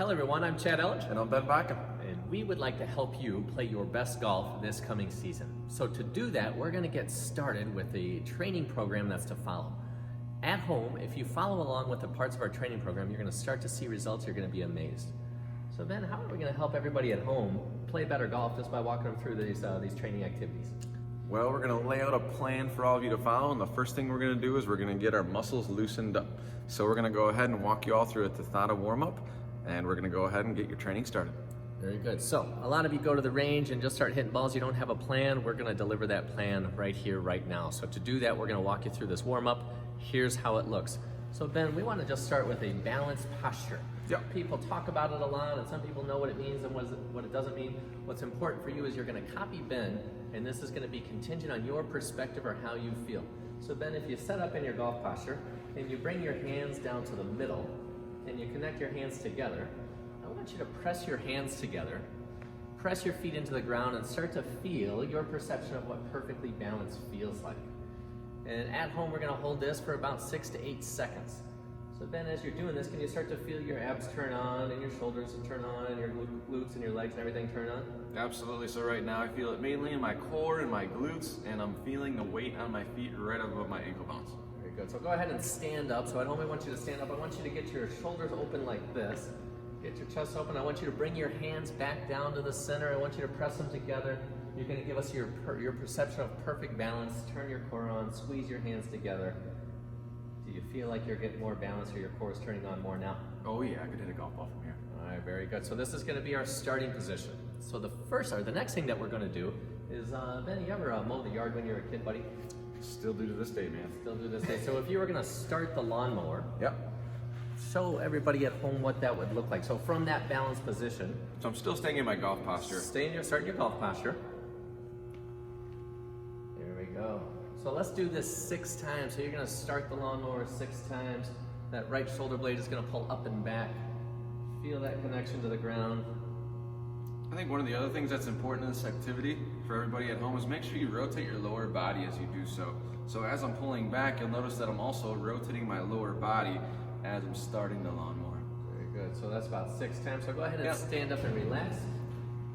Hello everyone, I'm Chad Elledge. And I'm Ben Bakken. And we would like to help you play your best golf this coming season. So to do that, we're going to get started with the training program that's to follow. At home, if you follow along with the parts of our training program, you're going to start to see results. You're going to be amazed. So Ben, how are we going to help everybody at home play better golf just by walking them through these training activities? Well, we're going to lay out a plan for all of you to follow, and the first thing we're going to do is we're going to get our muscles loosened up. So we're going to go ahead and walk you all through a Tethata Warm-Up, and we're going to go ahead and get your training started. Very good. So a lot of you go to the range and just start hitting balls. You don't have a plan. We're going to deliver that plan right here, right now. So to do that, we're going to walk you through this warm-up. Here's how it looks. So Ben, we want to just start with a balanced posture. Yep. People talk about it a lot, and some people know what it means and what it doesn't mean. What's important for you is you're going to copy Ben, and this is going to be contingent on your perspective or how you feel. So Ben, if you set up in your golf posture and you bring your hands down to the middle and you connect your hands together, I want you to press your hands together, press your feet into the ground, and start to feel your perception of what perfectly balanced feels like. And at home, we're going to hold this for about 6 to 8 seconds. So Ben, as you're doing this, can you start to feel your abs turn on and your shoulders turn on and your glutes and your legs and everything turn on? Absolutely. So right now I feel it mainly in my core and my glutes, and I'm feeling the weight on my feet right above my ankle bones. Very good. So go ahead and stand up. So I don't only want you to stand up, I want you to get your shoulders open like this. Get your chest open. I want you to bring your hands back down to the center. I want you to press them together. You're going to give us your perception of perfect balance. Turn your core on. Squeeze your hands together. Do you feel like you're getting more balance, or your core is turning on more now? Oh yeah, I could hit a golf ball from here. All right, very good. So this is going to be our starting position. So the next thing that we're going to do is, Ben, you ever mow the yard when you were a kid, buddy? Still do to this day, man. Still do this day. So if you were going to start the lawnmower, Yep. show everybody at home what that would look like. So from that balanced position, So I'm still staying in my golf posture. start in your golf posture. There we go. So let's do this 6 times. So you're going to start the lawnmower 6 times. That right shoulder blade is going to pull up and back. Feel that connection to the ground. I think one of the other things that's important in this activity for everybody at home is make sure you rotate your lower body as you do so. So as I'm pulling back, you'll notice that I'm also rotating my lower body as I'm starting the lawnmower. Very good. So that's about 6 times. So go ahead and stand up and relax.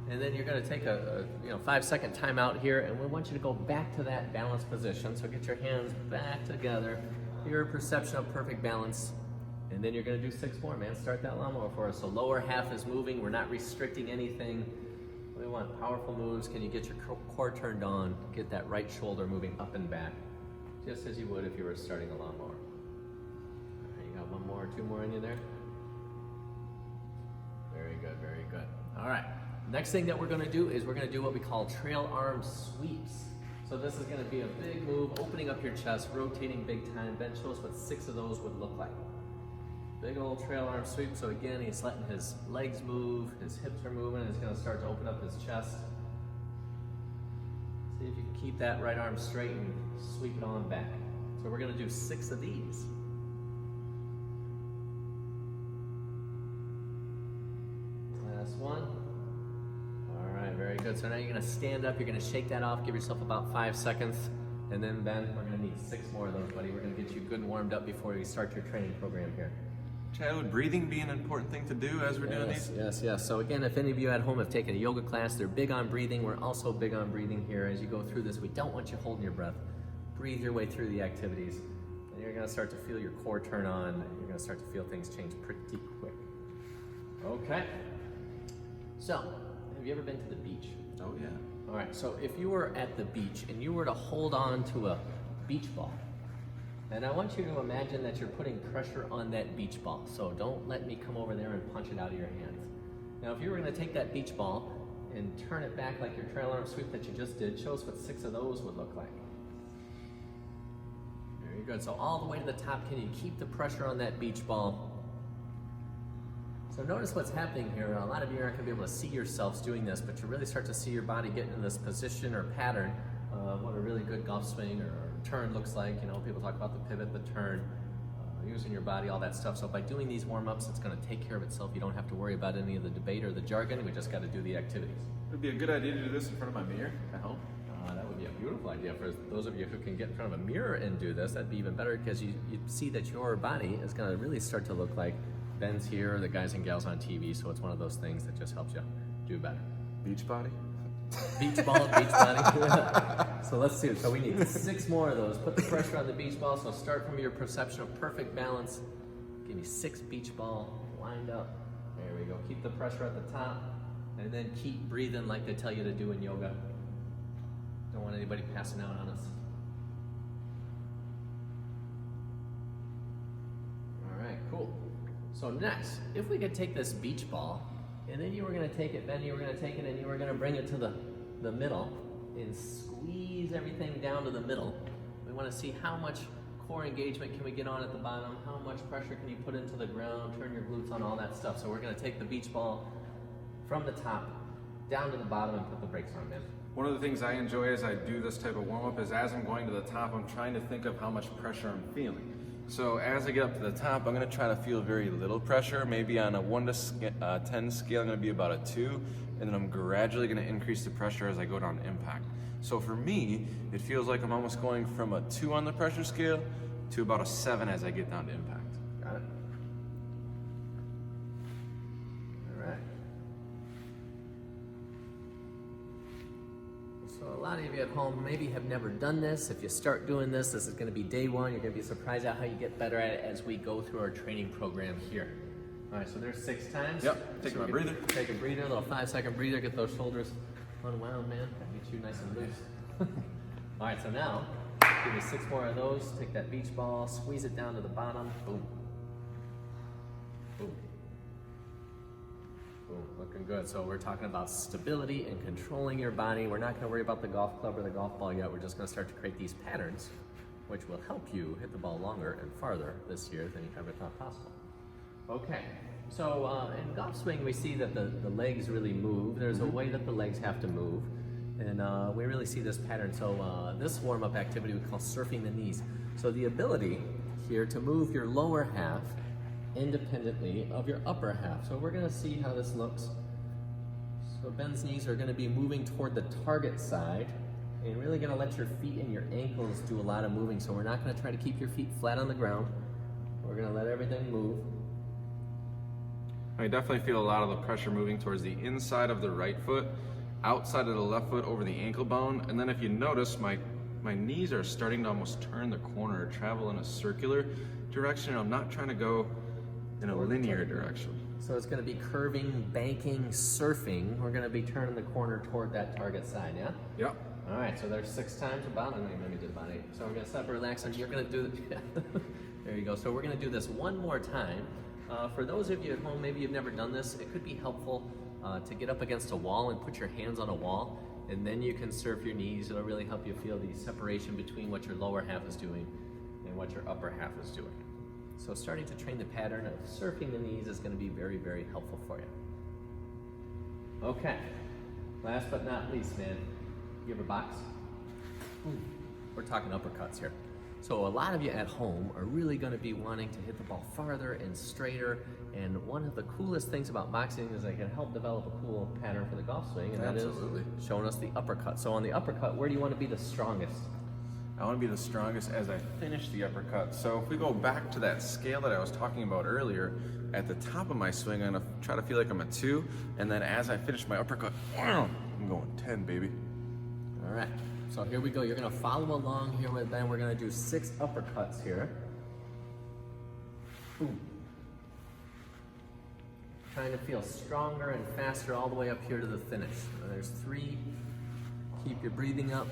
And then you're going to take a 5-second time out here, and we want you to go back to that balanced position. So get your hands back together. Your perception of perfect balance. And then you're going to do 6 more, man. Start that lawnmower for us. So lower half is moving. We're not restricting anything. We want powerful moves. Can you get your core turned on? Get that right shoulder moving up and back, just as you would if you were starting a lawnmower. All right, you got 1 more or 2 more in you there? Very good, very good. All right. Next thing that we're going to do is we're going to do what we call trail arm sweeps. So this is going to be a big move, opening up your chest, rotating big time. Ben, show us what 6 of those would look like. Big old trail arm sweep. So again, he's letting his legs move, his hips are moving, and he's going to start to open up his chest. See if you can keep that right arm straight and sweep it on back. So we're going to do 6 of these. Last one. All right, very good. So now you're going to stand up, you're going to shake that off, give yourself about 5 seconds, and then Ben, we're going to need 6 more of those, buddy. We're going to get you good and warmed up before we start your training program here. Chad, would breathing be an important thing to do as we're doing these? Yes. So again, if any of you at home have taken a yoga class, they're big on breathing. We're also big on breathing here. As you go through this, we don't want you holding your breath. Breathe your way through the activities. And you're going to start to feel your core turn on. You're going to start to feel things change pretty quick. Okay. So, have you ever been to the beach? Oh yeah. All right, so if you were at the beach and you were to hold on to a beach ball, and I want you to imagine that you're putting pressure on that beach ball. So don't let me come over there and punch it out of your hands. Now, if you were going to take that beach ball and turn it back like your trail arm sweep that you just did, show us what 6 of those would look like. Very good. So all the way to the top, can you keep the pressure on that beach ball? So notice what's happening here. A lot of you aren't going to be able to see yourselves doing this, but you really start to see your body get in this position or pattern of what a really good golf swing or turn looks like. You know, people talk about the pivot, the turn, using your body, all that stuff. So by doing these warm-ups, it's going to take care of itself. You don't have to worry about any of the debate or the jargon. We just got to do the activities. It would be a good idea to do this in front of my mirror at home. That would be a beautiful idea for those of you who can get in front of a mirror and do this. That'd be even better because you see that your body is going to really start to look like Ben's here, the guys and gals on TV, so it's one of those things that just helps you do better. Beach body? Beach ball, beach body. So let's do it. So we need 6 more of those. Put the pressure on the beach ball. So start from your perception of perfect balance. Give me 6 beach ball lined up. There we go. Keep the pressure at the top, and then keep breathing like they tell you to do in yoga. Don't want anybody passing out on us. All right, cool. So next, if we could take this beach ball, and then you were going to take it, then you were going to take it, and you were going to bring it to the middle and squeeze everything down to the middle. We want to see how much core engagement can we get on at the bottom, how much pressure can you put into the ground, turn your glutes on, all that stuff. So we're going to take the beach ball from the top down to the bottom and put the brakes on, man. One of the things I enjoy as I do this type of warm-up is as I'm going to the top, I'm trying to think of how much pressure I'm feeling. So as I get up to the top, I'm gonna try to feel very little pressure. Maybe on a 1 to 10 scale, I'm gonna be about a 2, and then I'm gradually gonna increase the pressure as I go down to impact. So for me, it feels like I'm almost going from a 2 on the pressure scale to about a 7 as I get down to impact. Got it? All right. So a lot of you at home maybe have never done this. If you start doing this, this is going to be day 1. You're going to be surprised at how you get better at it as we go through our training program here. All right, so there's 6 times. Yep, take my breather. Take a breather, a little 5-second breather, get those shoulders unwound, man. Get you nice and loose. All right, so now, give me 6 more of those. Take that beach ball, squeeze it down to the bottom. Boom. Boom. Boom, looking good. So we're talking about stability and controlling your body. We're not going to worry about the golf club or the golf ball yet. We're just going to start to create these patterns, which will help you hit the ball longer and farther this year than you ever thought possible. Okay, so in golf swing, we see that the legs really move. There's a way that the legs have to move, and we really see this pattern. So this warm-up activity we call surfing the knees. So the ability here to move your lower half independently of your upper half. So we're going to see how this looks. So Ben's knees are going to be moving toward the target side, and really going to let your feet and your ankles do a lot of moving. So we're not going to try to keep your feet flat on the ground. We're going to let everything move. I definitely feel a lot of the pressure moving towards the inside of the right foot, outside of the left foot over the ankle bone, and then if you notice, my knees are starting to almost turn the corner or travel in a circular direction. I'm not trying to go in a linear direction. So it's going to be curving, banking, surfing. We're going to be turning the corner toward that target side, yeah? Yep. All right, so there's 6 times about, I think maybe did about 8. So we're going to stop, relax, and you're going to do there you go. So we're going to do this one more time. For those of you at home, maybe you've never done this, it could be helpful to get up against a wall and put your hands on a wall, and then you can surf your knees. It'll really help you feel the separation between what your lower half is doing and what your upper half is doing. So starting to train the pattern of surfing the knees is going to be very, very helpful for you. Okay, last but not least, man, you have a box? We're talking uppercuts here. So a lot of you at home are really going to be wanting to hit the ball farther and straighter, and one of the coolest things about boxing is it can help develop a cool pattern for the golf swing, and that is showing us the uppercut. So on the uppercut, where do you want to be the strongest? I want to be the strongest as I finish the uppercut. So if we go back to that scale that I was talking about earlier, at the top of my swing, I'm going to try to feel like I'm a 2, and then as I finish my uppercut, I'm going 10, baby. All right. So here we go. You're going to follow along here with Ben. We're going to do 6 uppercuts here. Boom. Trying to feel stronger and faster all the way up here to the finish. So there's 3. Keep your breathing up.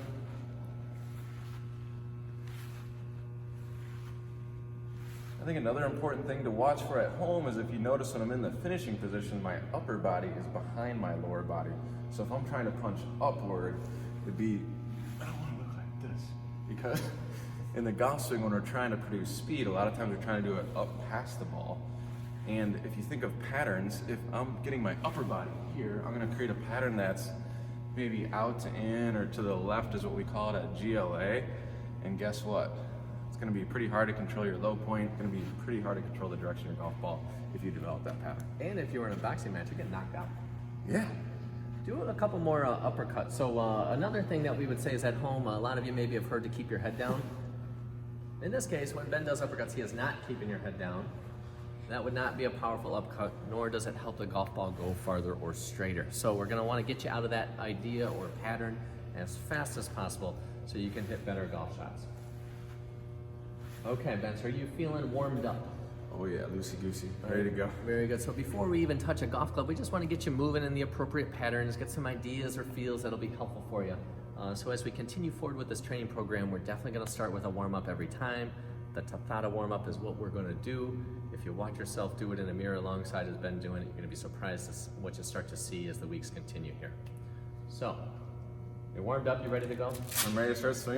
I think another important thing to watch for at home is if you notice when I'm in the finishing position, my upper body is behind my lower body. So if I'm trying to punch upward, it'd be, I don't want to look like this. Because in the golf swing, when we're trying to produce speed, a lot of times we're trying to do it up past the ball. And if you think of patterns, if I'm getting my upper body here, I'm going to create a pattern that's maybe out to in or to the left is what we call it at GLA. And guess what? It's going to be pretty hard to control your low point. It's going to be pretty hard to control the direction of your golf ball if you develop that pattern. And if you were in a boxing match, you get knocked out. Yeah. Do a couple more uppercuts. So another thing that we would say is at home, a lot of you maybe have heard to keep your head down. In this case, when Ben does uppercuts, he is not keeping your head down. That would not be a powerful upcut, nor does it help the golf ball go farther or straighter. So we're gonna wanna get you out of that idea or pattern as fast as possible so you can hit better golf shots. Okay, Ben, so are you feeling warmed up? Oh yeah, loosey-goosey, ready to go. Very good. So before we even touch a golf club, we just want to get you moving in the appropriate patterns, get some ideas or feels that'll be helpful for you. So as we continue forward with this training program, we're definitely going to start with a warm-up every time. The Tethata Warm-Up is what we're going to do. If you watch yourself do it in a mirror alongside as Ben doing it, you're going to be surprised at what you start to see as the weeks continue here. So, you're warmed up, you ready to go? I'm ready to start swinging.